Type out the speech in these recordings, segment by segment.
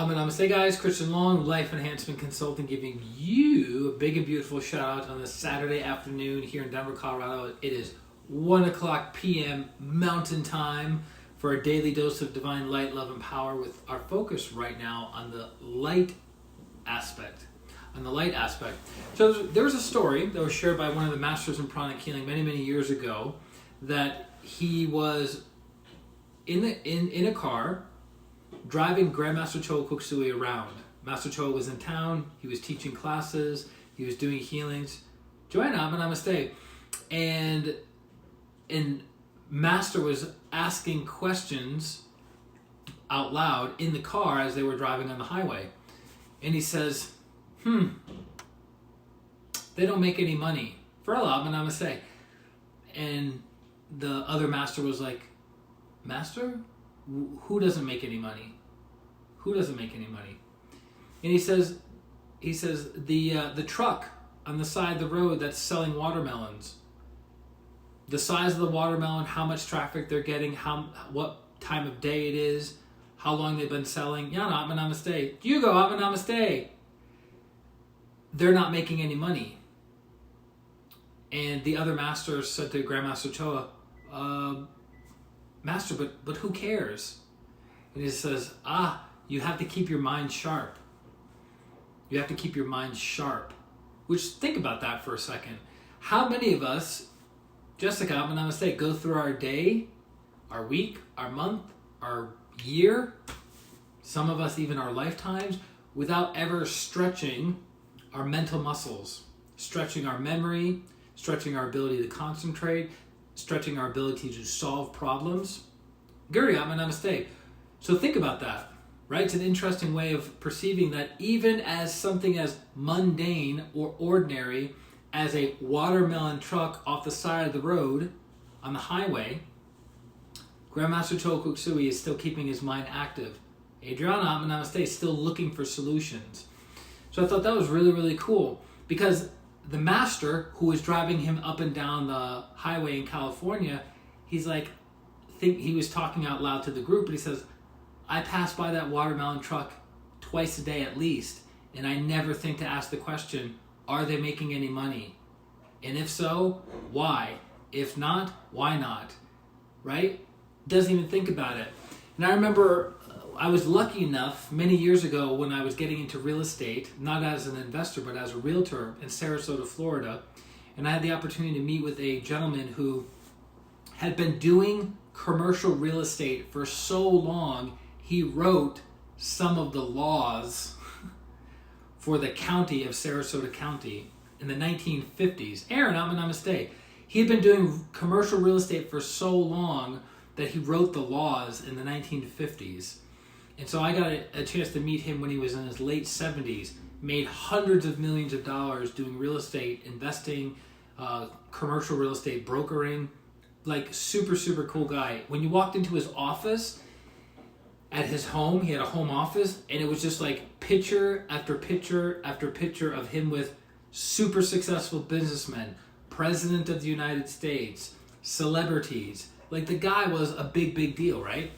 Namaste guys, ChristianRLong, Life Enhancement Consulting, giving you a big and beautiful shout out on this Saturday afternoon here in Denver, Colorado. It is 1 o'clock p.m. Mountain Time for a daily dose of divine light, love, and power, with our focus right now on the light aspect. So there was a story that was shared by one of the masters in pranic healing many, many years ago, that he was in a car driving Grandmaster Choa Kok Sui around. Master Choa was in town, he was teaching classes, he was doing healings. Joanna, Namaste. And Master was asking questions out loud in the car as they were driving on the highway. And he says, they don't make any money. For Allah, Namaste. And the other master was like, Master, who doesn't make any money? Who doesn't make any money? And he says the truck on the side of the road that's selling watermelons. The size of the watermelon, how much traffic they're getting, what time of day it is, how long they've been selling. Yana, Atma Namaste. You go, Atma Namaste. They're not making any money. And the other master said to Grandmaster Choa, Master, but who cares? And he says, you have to keep your mind sharp. You have to keep your mind sharp. Which, think about that for a second. How many of us, Jessica, Namaste, go through our day, our week, our month, our year, some of us even our lifetimes, without ever stretching our mental muscles, stretching our memory, stretching our ability to concentrate, stretching our ability to solve problems? Guri, Namaste. So think about that, right? It's an interesting way of perceiving that even as something as mundane or ordinary as a watermelon truck off the side of the road on the highway, Grandmaster Choa Kok Sui is still keeping his mind active. Adriana, Namaste, is still looking for solutions. So I thought that was really, really cool, because the master who was driving him up and down the highway in California, he was talking out loud to the group, and he says, I pass by that watermelon truck twice a day at least, and I never think to ask the question, are they making any money? And if so, why? If not, why not? Right? Doesn't even think about it. And I remember I was lucky enough many years ago when I was getting into real estate, not as an investor, but as a realtor in Sarasota, Florida. And I had the opportunity to meet with a gentleman who had been doing commercial real estate for so long, he wrote some of the laws for the county of Sarasota County in the 1950s. Aaron, Namaste. He had been doing commercial real estate for so long that he wrote the laws in the 1950s. And so I got a chance to meet him when he was in his late 70s, made hundreds of millions of dollars doing real estate, investing, commercial real estate brokering, like super, super cool guy. When you walked into his office at his home, he had a home office, and it was just like picture after picture after picture of him with super successful businessmen, President of the United States, celebrities. Like, the guy was a big, big deal, right?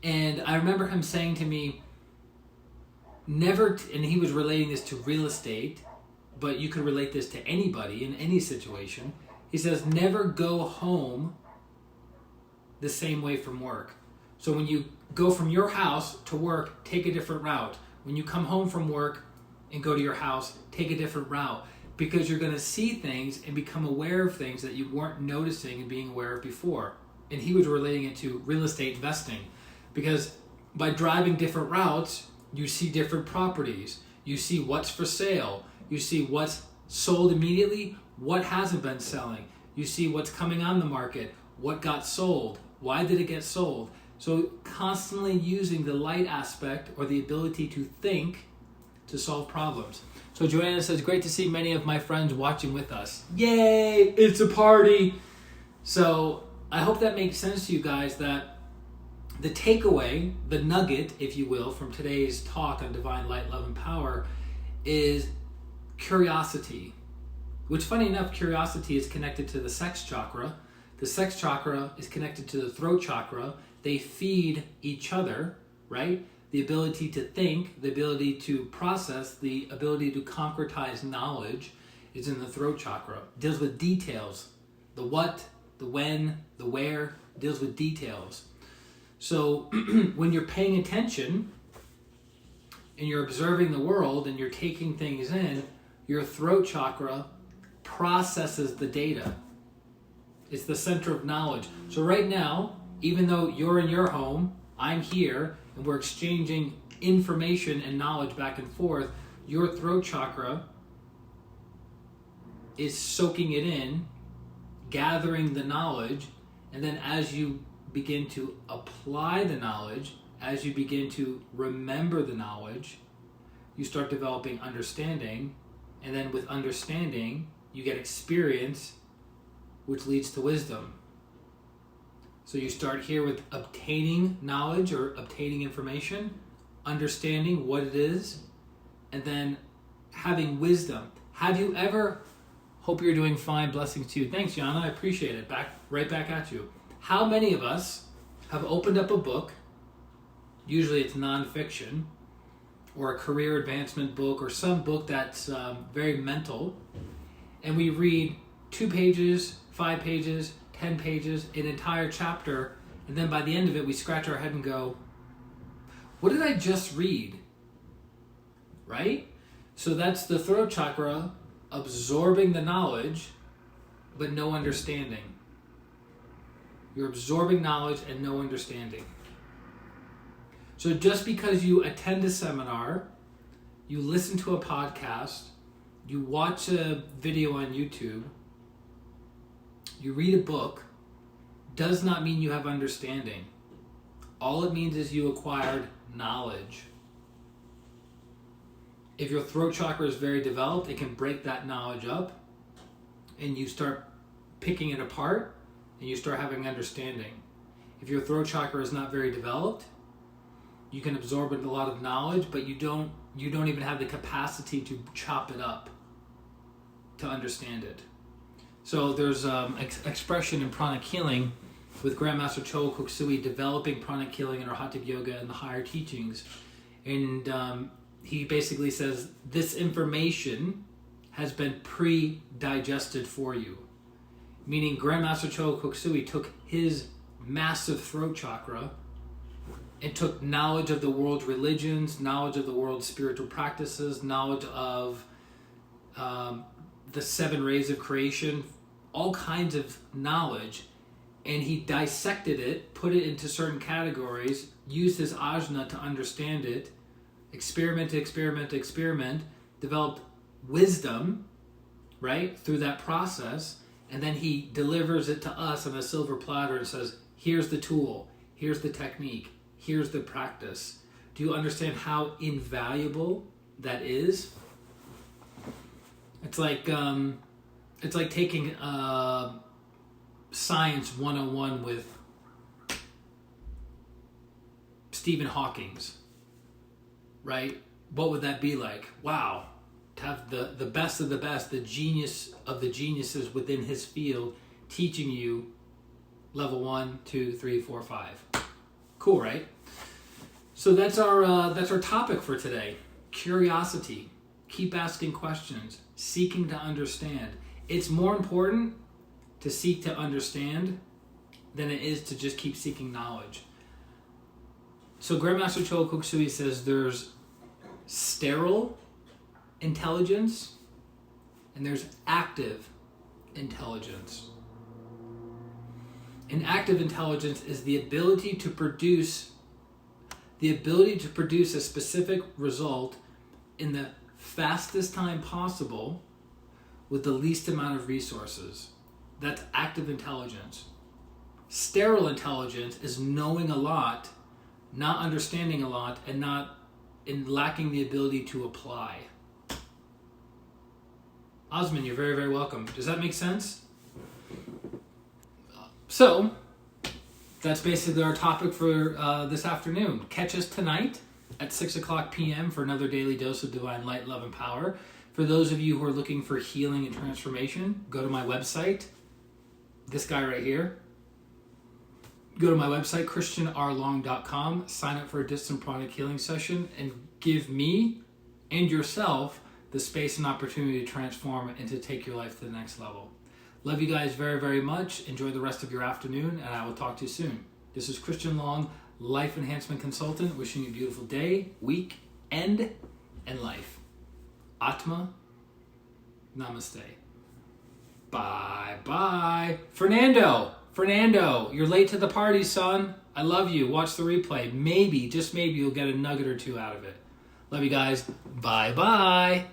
And I remember him saying to me, and he was relating this to real estate, but you could relate this to anybody in any situation. He says, never go home the same way from work. So when you go from your house to work, take a different route. When you come home from work and go to your house, take a different route, because you're going to see things and become aware of things that you weren't noticing and being aware of before. And he was relating it to real estate investing, because by driving different routes, you see different properties. You see what's for sale. You see what's sold immediately, what hasn't been selling. You see what's coming on the market, what got sold, why did it get sold. So constantly using the light aspect, or the ability to think, to solve problems. So Joanna says, great to see many of my friends watching with us. Yay, it's a party. So I hope that makes sense to you guys, that the takeaway, the nugget, if you will, from today's talk on divine light, love, and power is curiosity. Which, funny enough, curiosity is connected to the sex chakra. The sex chakra is connected to the throat chakra. They feed each other. right? The ability to think, the ability to process, the ability to concretize knowledge is in the throat chakra. It deals with details. The what, the when, the where, deals with details. So when you're paying attention and you're observing the world and you're taking things in, your throat chakra processes the data. It's the center of knowledge. So right now, even though you're in your home, I'm here, and we're exchanging information and knowledge back and forth, your throat chakra is soaking it in, gathering the knowledge, and then as you begin to apply the knowledge, as you begin to remember the knowledge, you start developing understanding, and then with understanding, you get experience, which leads to wisdom. So you start here with obtaining knowledge or obtaining information, understanding what it is, and then having wisdom. Have you ever, hope you're doing fine, blessings to you. Thanks, Yana, I appreciate it. Right back at you. How many of us have opened up a book, usually it's nonfiction, or a career advancement book, or some book that's very mental, and we read 2 pages, 5 pages, 10 pages, an entire chapter, and then by the end of it we scratch our head and go, what did I just read? Right? So that's the throat chakra absorbing the knowledge but no understanding. You're absorbing knowledge and no understanding. So just because you attend a seminar, you listen to a podcast, you watch a video on YouTube, you read a book, does not mean you have understanding. All it means is you acquired knowledge. If your throat chakra is very developed, it can break that knowledge up and you start picking it apart and you start having understanding. If your throat chakra is not very developed, you can absorb a lot of knowledge, but you don't even have the capacity to chop it up to understand it. So there's expression in pranic healing with Grandmaster Cho Koksui developing pranic healing in our Hatha Yoga and the higher teachings. And he basically says this information has been pre-digested for you. Meaning Grandmaster Cho Koksui took his massive throat chakra and took knowledge of the world's religions, knowledge of the world's spiritual practices, knowledge of the 7 rays of creation, all kinds of knowledge, and he dissected it, put it into certain categories, used his ajna to understand it, experiment, developed wisdom, right, through that process, and then he delivers it to us on a silver platter and says, here's the tool, here's the technique, here's the practice. Do you understand how invaluable that is? It's like taking Science 101 with Stephen Hawking's, right? What would that be like? Wow, to have the best of the best, the genius of the geniuses within his field teaching you level 1, 2, 3, 4, 5. Cool, right? So that's our topic for today. Curiosity. Keep asking questions. Seeking to understand. It's more important to seek to understand than it is to just keep seeking knowledge. So Grandmaster Cho Koksui says there's sterile intelligence and there's active intelligence. And active intelligence is the ability to produce a specific result in the fastest time possible with the least amount of resources. That's active intelligence. Sterile intelligence is knowing a lot, not understanding a lot, and lacking the ability to apply. Osman, you're very, very welcome. Does that make sense? So, that's basically our topic for this afternoon. Catch us tonight at 6 o'clock p.m. for another daily dose of divine light, love, and power. For those of you who are looking for healing and transformation, go to my website, this guy right here. Go to my website, ChristianRLong.com, sign up for a distant pranic healing session, and give me and yourself the space and opportunity to transform and to take your life to the next level. Love you guys very, very much. Enjoy the rest of your afternoon, and I will talk to you soon. This is Christian Long, Life Enhancement Consultant, wishing you a beautiful day, week, end, and life. Atma, namaste. Bye-bye. Fernando, you're late to the party, son. I love you. Watch the replay. Maybe, just maybe, you'll get a nugget or two out of it. Love you guys. Bye-bye.